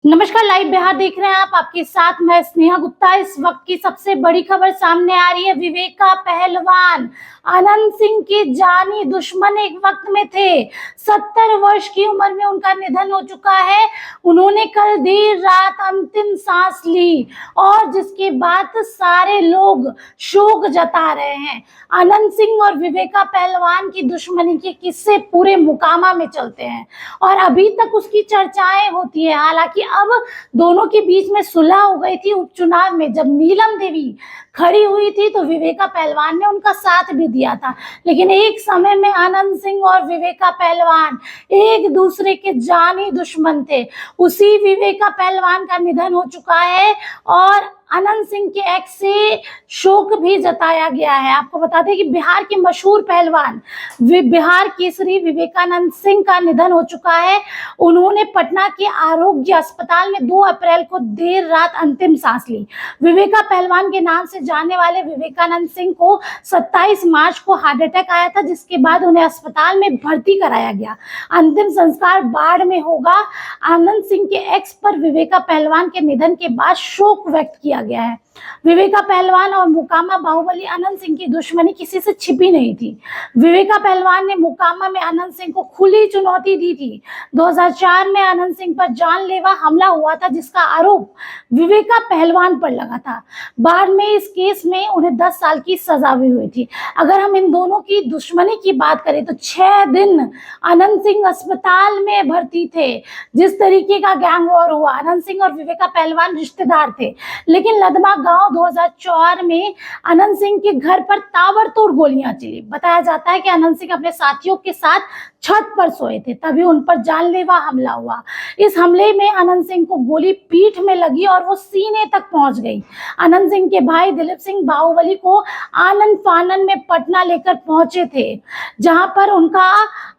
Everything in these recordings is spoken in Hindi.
नमस्कार, लाइव बिहार देख रहे हैं आप। आपके साथ मैं स्नेहा गुप्ता। इस वक्त की सबसे बड़ी खबर सामने आ रही है। विवेका पहलवान अनंत सिंह के जानी दुश्मन एक वक्त में थे। 70 वर्ष की उम्र में उनका निधन हो चुका है। उन्होंने कल देर रात अंतिम सांस ली और जिसके बाद सारे लोग शोक जता रहे हैं। अनंत सिंह और विवेका पहलवान की दुश्मनी के किस्से पूरे मुकामा में चलते हैं और अभी तक उसकी चर्चाएं होती है। हालांकि अब दोनों के बीच में सुलह हो गई थी उपचुनाव में। जब नीलम देवी खड़ी हुई थी तो विवेका पहलवान ने उनका साथ भी दिया था, लेकिन एक समय में अनंत सिंह और विवेका पहलवान एक दूसरे के जानी दुश्मन थे। उसी विवेका पहलवान का निधन हो चुका है और अनंत सिंह के एक्स से शोक भी जताया गया है। आपको बता दें कि बिहार के मशहूर पहलवान बिहार केसरी विवेकानंद सिंह का निधन हो चुका है। उन्होंने पटना के आरोग्य अस्पताल में 2 अप्रैल को देर रात अंतिम सांस ली। विवेका पहलवान के नाम से जाने वाले विवेकानंद सिंह को 27 मार्च को हार्ट अटैक आया था, जिसके बाद उन्हें अस्पताल में भर्ती कराया गया। अंतिम संस्कार बाढ़ में होगा। अनंत सिंह के एक्स पर विवेका पहलवान के निधन के बाद शोक व्यक्त किया गया है। विवेका पहलवान और मुकामा बाहुबली अनंत सिंह की दुश्मनी किसी से छिपी नहीं थी। विवेका पहलवान ने मुकामा में अनंत सिंह को खुली चुनौती दी थी। 2004 में अनंत सिंह पर जानलेवा हमला हुआ था, जिसका आरोप विवेका पहलवान पर लगा था। बाद में इस केस में उन्हें 10 साल की सजा भी हुई थी। अगर हम इन दोनों की दुश्मनी की बात करें तो 6 दिन अनंत सिंह अस्पताल में भर्ती थे। जिस तरीके का गैंग वॉर हुआ, अनंत सिंह और विवेका पहलवान रिश्तेदार थे, लेकिन लदमा गांव 2004 में अनंत सिंह के घर पर ताबड़तोड़ गोलियां चली। बताया जाता है कि अनंत सिंह अपने साथियों के साथ छत पर सोए थे, तभी उन पर जानलेवा हमला हुआ। इस हमले में अनंत सिंह को गोली पीठ में लगी और वो सीने तक पहुंच गई। अनंत सिंह के भाई दिलीप सिंह बाहुबली को आनन फानन में पटना लेकर पहुंचे थे, जहां पर उनका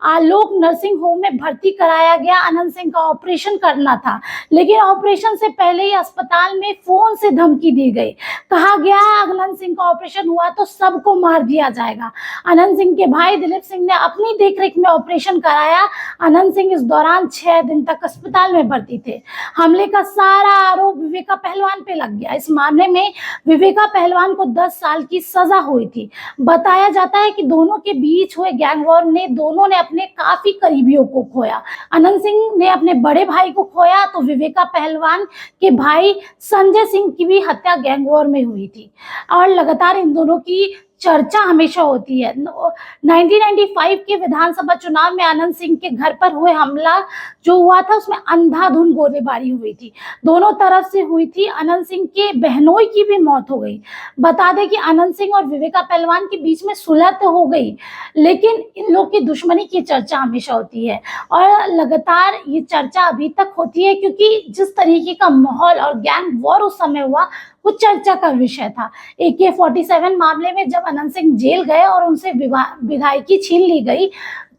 आलोक नर्सिंग होम में भर्ती कराया गया। अनंत सिंह का ऑपरेशन करना था, लेकिन ऑपरेशन से पहले ही अस्पताल में फोन से धमकी दी गई। कहा गया अनंत सिंह का ऑपरेशन हुआ तो सबको मार दिया जाएगा। अनंत सिंह के भाई दिलीप सिंह ने अपनी देखरेख में ऑपरेशन कराया। अनंत सिंह इस दौरान 6 दिन तक अस्पताल में भर्ती थे। हमले का सारा आरोप विवेका पहलवान पे लग गया। इस मामले में विवेका पहलवान को 10 साल की सजा हुई थी। बताया जाता है कि दोनों के बीच हुए गैंग वॉर ने दोनों ने अपने काफी करीबियों को खोया। अनंत सिंह ने अपने बड़े भाई को खोया तो विवेका पहलवान के भाई संजय सिंह की भी हत्या गैंग वॉर में हुई थी और लगातार इन दोनों की चर्चा हमेशा होती है। 1995 के विधानसभा चुनाव में अनंत सिंह के घर पर हुए हमला जो हुआ था, उसमें अंधाधुंध गोलीबारी हुई थी, दोनों तरफ से हुई थी। अनंत सिंह के बहनोई की भी मौत हो गई। बता दें कि अनंत सिंह और विवेका पहलवान के बीच में सुलह तो हो गई, लेकिन इन लोग की दुश्मनी की चर्चा हमेशा होती है और लगातार ये चर्चा अभी तक होती है, क्योंकि जिस तरीके का माहौल और गैंग वॉर उस समय हुआ वो चर्चा का विषय था। AK-47 मामले में जब अनंत सिंह जेल गए और उनसे विधायकी छीन ली गई,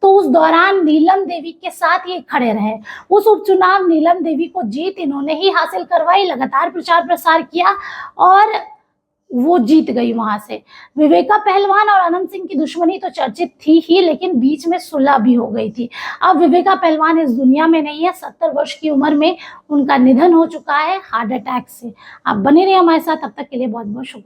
तो उस दौरान नीलम देवी के साथ ये खड़े रहे। उस उपचुनाव नीलम देवी को जीत इन्होंने ही हासिल करवाई। लगातार प्रचार प्रसार किया और वो जीत गई वहां से। विवेका पहलवान और अनंत सिंह की दुश्मनी तो चर्चित थी ही, लेकिन बीच में सुलह भी हो गई थी। अब विवेका पहलवान इस दुनिया में नहीं है। 70 वर्ष की उम्र में उनका निधन हो चुका है हार्ट अटैक से। आप बने रहिए हमारे साथ, तब तक के लिए बहुत बहुत शुक्रिया।